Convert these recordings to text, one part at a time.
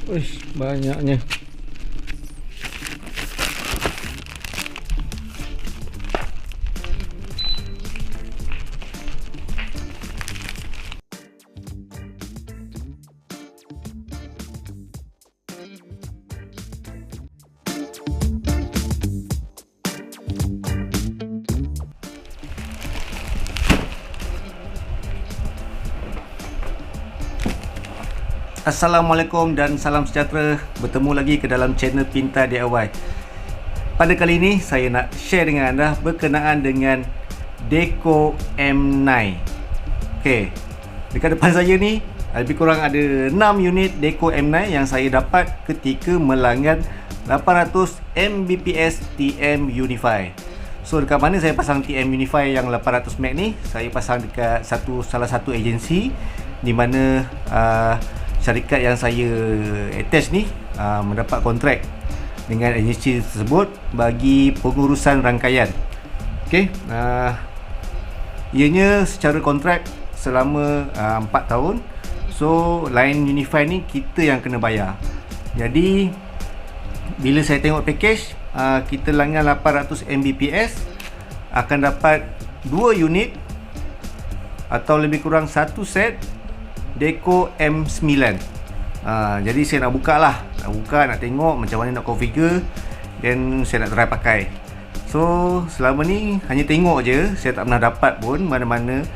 Uish, banyaknya. Assalamualaikum dan salam sejahtera. Bertemu lagi ke dalam channel Pintar DIY. Pada kali ini saya nak share dengan anda berkenaan dengan Deco M9. Okey, dekat depan saya ni lebih kurang ada 6 unit Deco M9 yang saya dapat ketika melanggan 800 Mbps TM Unify. So dekat mana saya pasang TM Unify yang 800 meg ni? Saya pasang dekat salah satu agensi di mana syarikat yang saya attach ni mendapat kontrak dengan agensi tersebut bagi pengurusan rangkaian. Okey, ianya secara kontrak selama 4 tahun. So line Unify ni kita yang kena bayar. Jadi bila saya tengok package, kita langgan 800 Mbps akan dapat 2 unit atau lebih kurang 1 set Deco M9. Jadi saya nak buka lah, nak tengok macam mana nak configure, dan saya nak try pakai. So selama ni hanya tengok je, saya tak pernah dapat pun mana-mana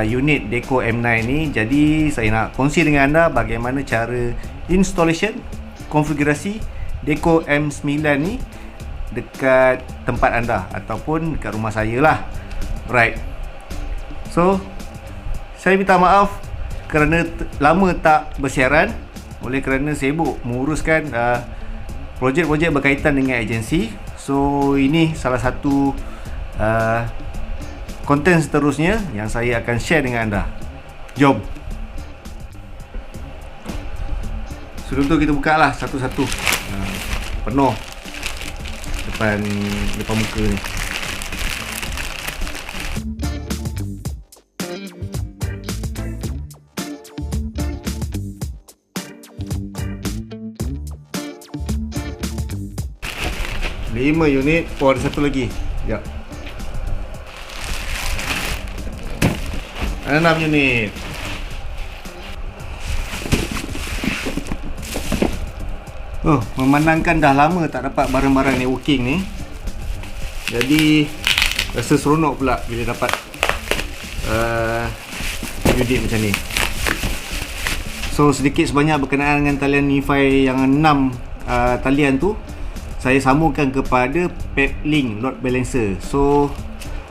unit Deco M9 ni. Jadi saya nak kongsi dengan anda bagaimana cara installation, konfigurasi Deco M9 ni dekat tempat anda ataupun dekat rumah saya lah. Right. So saya minta maaf kerana lama tak bersiaran oleh kerana sibuk menguruskan projek-projek berkaitan dengan agensi. So ini salah satu konten seterusnya yang saya akan share dengan anda. Jom. Sebelum tu kita buka lah satu-satu. Penuh depan muka ni. Lima unit. Oh, ada satu lagi. Sekejap. Ada 6 unit. Memandangkan dah lama tak dapat barang-barang networking ni, jadi rasa seronok pula bila dapat unit macam ni. So sedikit sebanyak berkenaan dengan talian Unify yang 6 talian tu, saya sambungkan kepada Peplink load balancer. So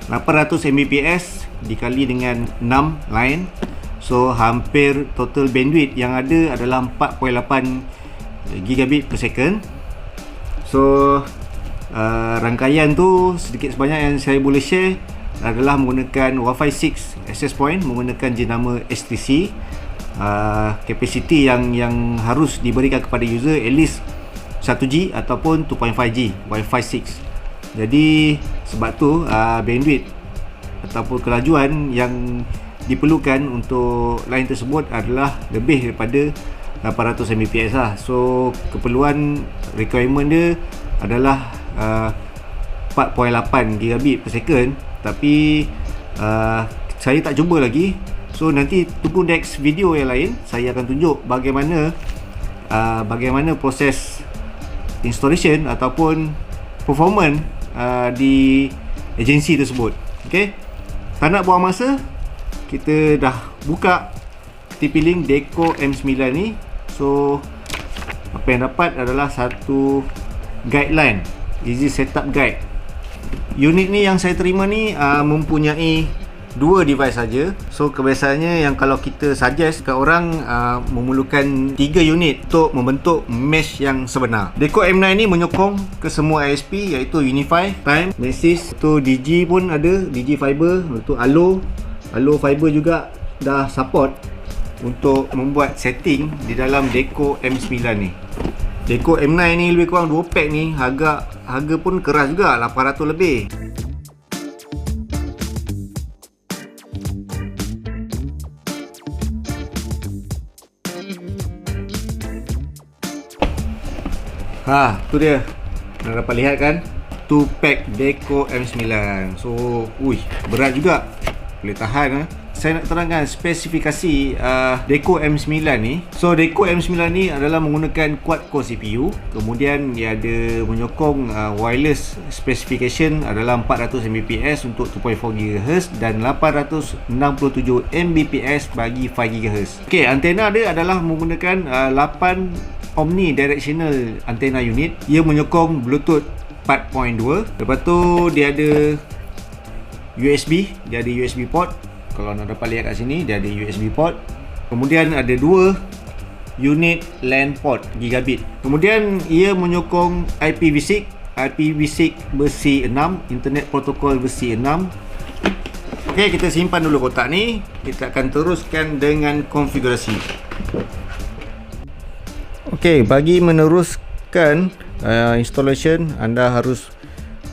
800 Mbps dikali dengan 6 line, so hampir total bandwidth yang ada adalah 4.8 gigabit per second. So rangkaian tu sedikit sebanyak yang saya boleh share adalah menggunakan Wi-Fi 6 access point menggunakan jenama S3C. Kapasiti yang harus diberikan kepada user at least 1G ataupun 2.5G Wi-Fi 6. Jadi sebab tu bandwidth ataupun kelajuan yang diperlukan untuk line tersebut adalah lebih daripada 800 Mbps lah. So keperluan requirement dia adalah 4.8 gigabit per second. Tapi saya tak cuba lagi. So nanti tunggu next video yang lain, saya akan tunjuk bagaimana proses installation ataupun performance di agensi tersebut. Okey, tak nak buang masa, kita dah buka TP-Link Deco M9 ni. So apa yang dapat adalah satu guideline, easy setup guide. Unit ni yang saya terima ni mempunyai 2 device saja. So kebiasaannya yang kalau kita suggest kat orang memerlukan 3 unit untuk membentuk mesh yang sebenar. Deco M9 ni menyokong ke semua ISP iaitu Unify, Time, Maxis, tu Digi pun ada, Digi Fiber, tu Allo Fiber juga dah support untuk membuat setting di dalam Deco M9 ni. Deco M9 ni lebih kurang 2 pack ni harga pun keras juga, 800 lebih. Tu dia. Anda dapat lihat kan? 2 pack Deco M9. So, berat juga. Boleh tahan. Saya nak terangkan spesifikasi Deco M9 ni. So, Deco M9 ni adalah menggunakan quad-core CPU. Kemudian dia ada menyokong wireless specification adalah 400 Mbps untuk 2.4 GHz dan 867 Mbps bagi 5 GHz. Okey, antena dia adalah menggunakan 8 omnidirectional antena unit. Ia menyokong Bluetooth 4.2. Lepas tu dia ada USB, dia ada USB port. Kalau anda dapat lihat kat sini, dia ada USB port. Kemudian ada 2 unit LAN port gigabit. Kemudian ia menyokong IPv6 versi 6, Internet Protocol versi 6. Okey, kita simpan dulu kotak ni. Kita akan teruskan dengan konfigurasi. Okey, bagi meneruskan installation, anda harus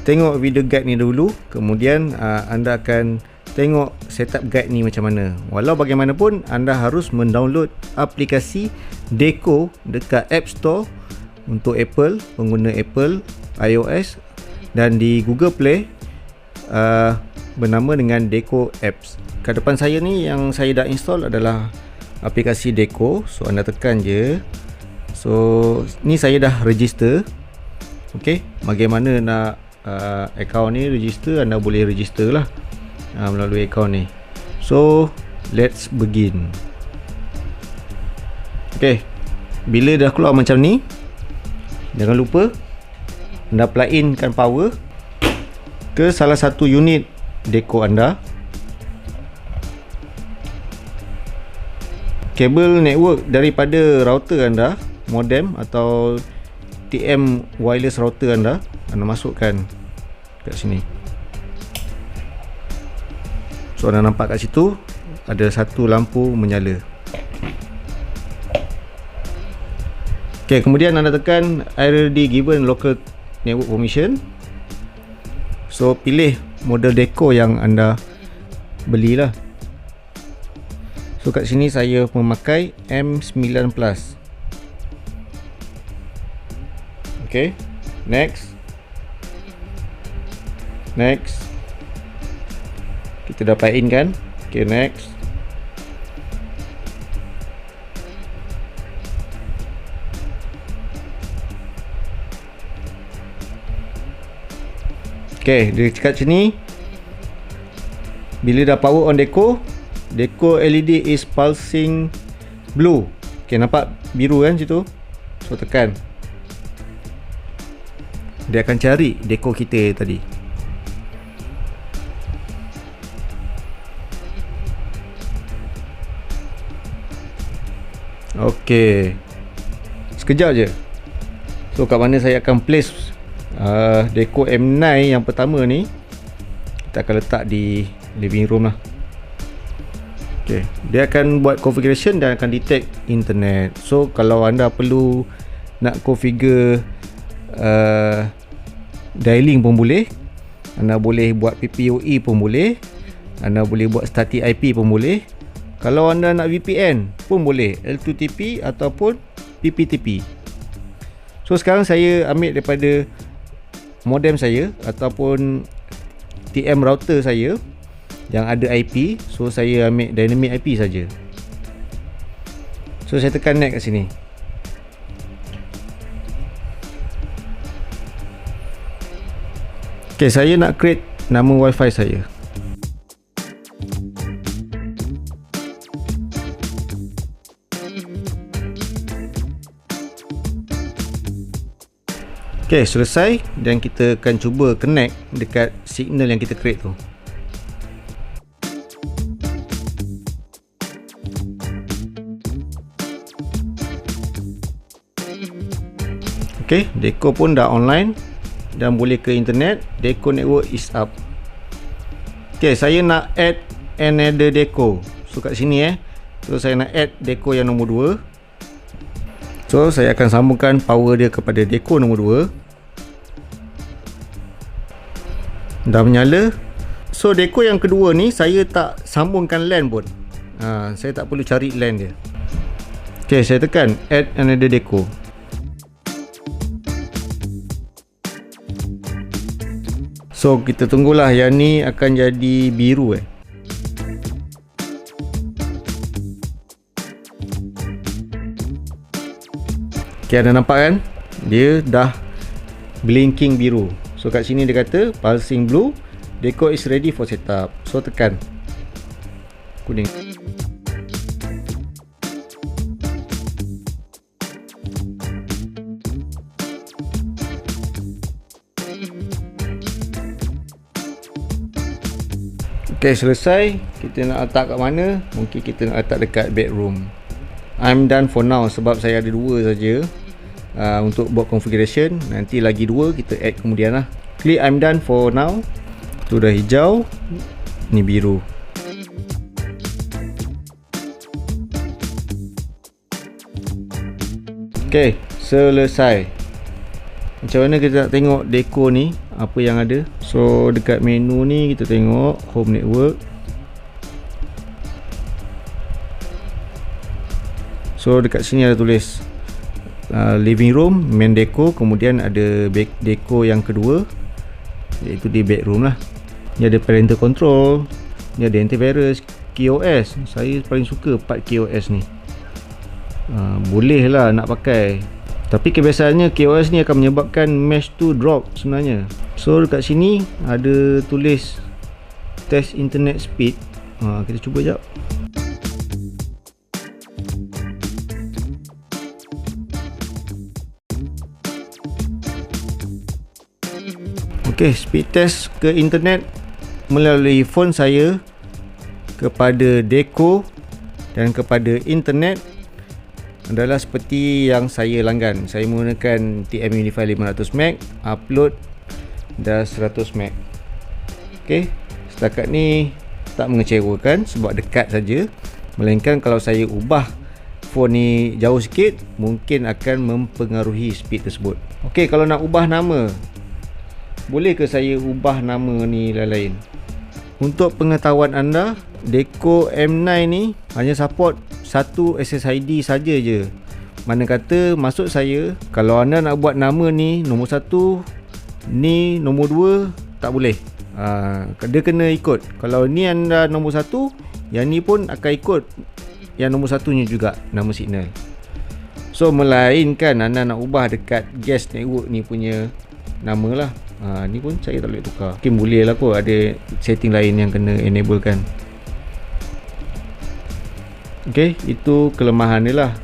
tengok video guide ni dulu. Kemudian anda akan tengok setup guide ni macam mana. Walau bagaimanapun, anda harus mendownload aplikasi Deco dekat App Store untuk Apple, pengguna Apple, iOS, dan di Google Play bernama dengan Deco Apps. Kat depan saya ni yang saya dah install adalah aplikasi Deco. So anda tekan je. So ni saya dah register. Okey, bagaimana nak account ni register, anda boleh register lah melalui account ni. So let's begin. Okay, bila dah keluar macam ni, jangan lupa anda plug inkan power ke salah satu unit Deco anda. Kabel network daripada router anda, modem atau TM wireless router anda masukkan kat sini. So anda nampak kat situ ada satu lampu menyala. Okay, kemudian anda tekan already given local network permission. So pilih model Deco yang anda belilah. So kat sini saya memakai M9 Plus. Okay, next. Kita dapat in kan? Okay, next. Okay, dia cakap sini bila dah power on Deco LED is pulsing blue. Okay, nampak biru kan situ? So tekan. Dia akan cari Deco kita tadi. Okey, sekejap je. So kat mana saya akan place Deco M9 yang pertama ni, kita akan letak di living room lah. Okey, dia akan buat configuration dan akan detect internet. So kalau anda perlu nak configure dialing pun boleh, anda boleh buat PPOE pun boleh, anda boleh buat static IP pun boleh. Kalau anda nak VPN pun boleh, L2TP ataupun PPTP. So sekarang saya ambil daripada modem saya ataupun TM router saya yang ada IP. So saya ambil dynamic IP saja. So saya tekan next kat sini. Okay, saya nak create nama wifi saya. Okay, selesai dan kita akan cuba connect dekat signal yang kita create tu. Okay, Deco pun dah online dan boleh ke internet. Deco network is up. Okay, saya nak add another Deco. So kat sini so saya nak add Deco yang nombor 2. So saya akan sambungkan power dia kepada Deco nombor 2. Dah menyala. So Deco yang kedua ni saya tak sambungkan LAN pun. Saya tak perlu cari LAN dia. Okay, saya tekan add another Deco. So kita tunggulah yang ni akan jadi biru Okay, anda nampak kan? Dia dah blinking biru. So kat sini dia kata pulsing blue, deco is ready for setup. So tekan kuning. Okay, selesai. Kita nak letak kat mana? Mungkin kita nak letak dekat bedroom. I'm done for now sebab saya ada dua saja untuk buat configuration. Nanti lagi dua kita add kemudian lah. Klik I'm done for now. Tu dah hijau, ni biru. Okay, selesai. Macam mana kita nak tengok deco ni, apa yang ada? So dekat menu ni kita tengok home network. So dekat sini ada tulis living room, main deco, kemudian ada deco yang kedua iaitu di bedroom lah. Ni ada parental control, ni ada antivirus, KOS. Saya paling suka part KOS ni. Boleh lah nak pakai, tapi kebiasaannya KOS ni akan menyebabkan mesh tu drop sebenarnya. So dekat sini ada tulis test internet speed. Kita cuba jap. Okay, speed test ke internet melalui phone saya kepada deco dan kepada internet adalah seperti yang saya langgan. Saya menggunakan TM Unify 500MB, upload dah 100MB. Okay, setakat ni tak mengecewakan sebab dekat saja. Melainkan kalau saya ubah phone ni jauh sikit, mungkin akan mempengaruhi speed tersebut. Okay, kalau nak ubah nama, boleh ke saya ubah nama ni lain-lain? Untuk pengetahuan anda, Deco M9 ni hanya support satu SSID saja je. Mana kata maksud saya, kalau anda nak buat nama ni nombor 1, ni nombor 2, tak boleh. Dia kena ikut. Kalau ni anda nombor 1, yang ni pun akan ikut yang nombor 1-nya juga, nama signal. So melainkan anda nak ubah dekat guest network ni punya nama lah. Ni pun saya tak boleh tukar. Mungkin boleh lah kot, ada setting lain yang kena enable kan. Okay, itu kelemahan dia lah.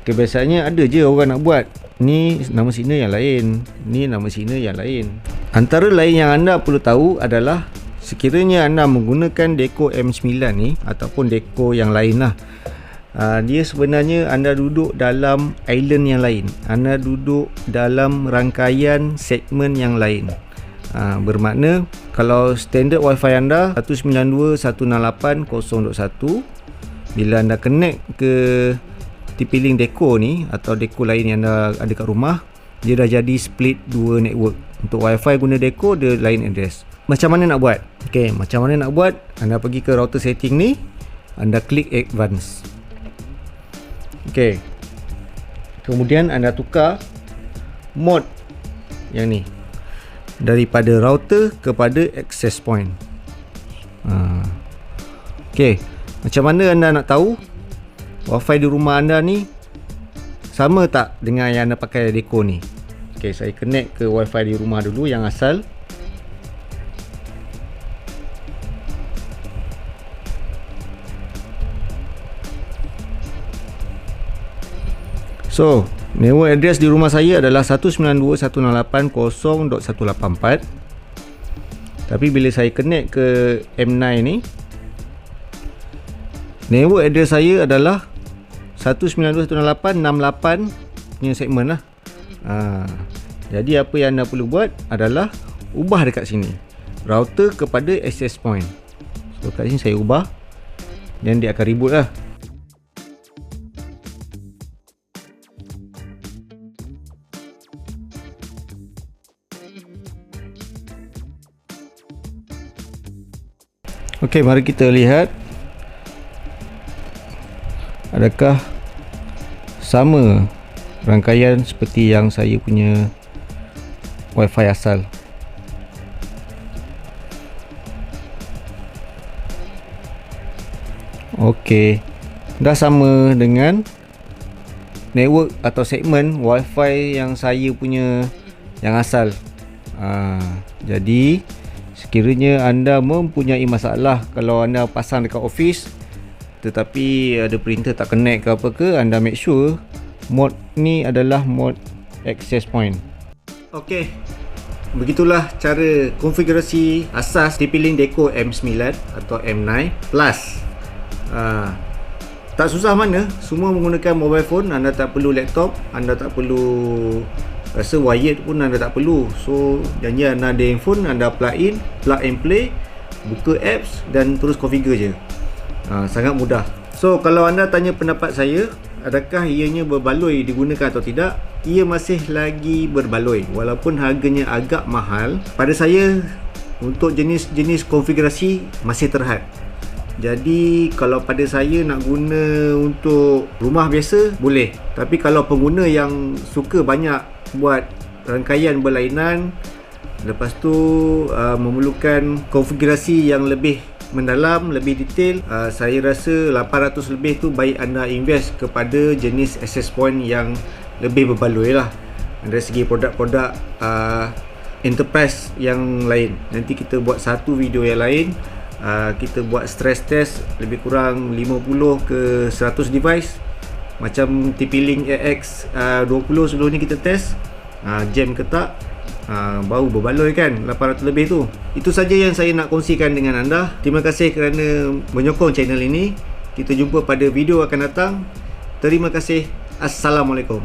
Kebiasaannya ada je orang nak buat, ni nama signal yang lain, ni nama signal yang lain. Antara lain yang anda perlu tahu adalah sekiranya anda menggunakan Deco M9 ni ataupun Deco yang lain lah, dia sebenarnya anda duduk dalam island yang lain, anda duduk dalam rangkaian segmen yang lain. Bermakna kalau standard wifi anda 192.168.0.1, bila anda connect ke TP-Link Deco ni atau Deco lain yang anda ada kat rumah, dia dah jadi split dua network. Untuk wifi guna Deco, dia lain address. Macam mana nak buat? Okay, macam mana nak buat? Anda pergi ke router setting ni, anda klik advance. Okay, kemudian anda tukar mode yang ni daripada router kepada access point. Okay, macam mana anda nak tahu wifi di rumah anda ni sama tak dengan yang anda pakai Deco ni? Okay, saya connect ke wifi di rumah dulu yang asal. So, network address di rumah saya adalah 192.168.0.184. Tapi bila saya connect ke M9 ni, network address saya adalah 192.168.68 punya segmen lah. Jadi apa yang anda perlu buat adalah ubah dekat sini, router kepada access point. So kat sini saya ubah, dan dia akan reboot lah. Okey, mari kita lihat adakah sama rangkaian seperti yang saya punya wifi asal. Okey, dah sama dengan network atau segmen wifi yang saya punya yang asal. Jadi sekiranya anda mempunyai masalah kalau anda pasang dekat office tetapi ada printer tak connect ke apa ke, anda make sure mod ni adalah mod access point. Okey, begitulah cara konfigurasi asas TP-Link Deco M9 atau M9 Plus. Tak susah mana, semua menggunakan mobile phone. Anda tak perlu laptop, anda tak perlu rasa wired pun anda tak perlu. So janji anda ada handphone, anda plug in, plug and play, buka apps dan terus configure je. Sangat mudah. So kalau anda tanya pendapat saya, adakah ianya berbaloi digunakan atau tidak? Ia masih lagi berbaloi walaupun harganya agak mahal. Pada saya, untuk jenis-jenis konfigurasi masih terhad. Jadi kalau pada saya nak guna untuk rumah biasa boleh, tapi kalau pengguna yang suka banyak buat rangkaian berlainan, lepas tu memerlukan konfigurasi yang lebih mendalam, lebih detail, saya rasa 800 lebih tu baik anda invest kepada jenis access point yang lebih berbaloi lah dari segi produk-produk enterprise yang lain. Nanti kita buat satu video yang lain. Kita buat stress test lebih kurang 50 ke 100 device macam TP-Link AX20 sebelum ni kita test, jam ke tak, baru berbaloi kan 800 lebih tu. Itu saja yang saya nak kongsikan dengan anda. Terima kasih kerana menyokong channel ini. Kita jumpa pada video akan datang. Terima kasih. Assalamualaikum.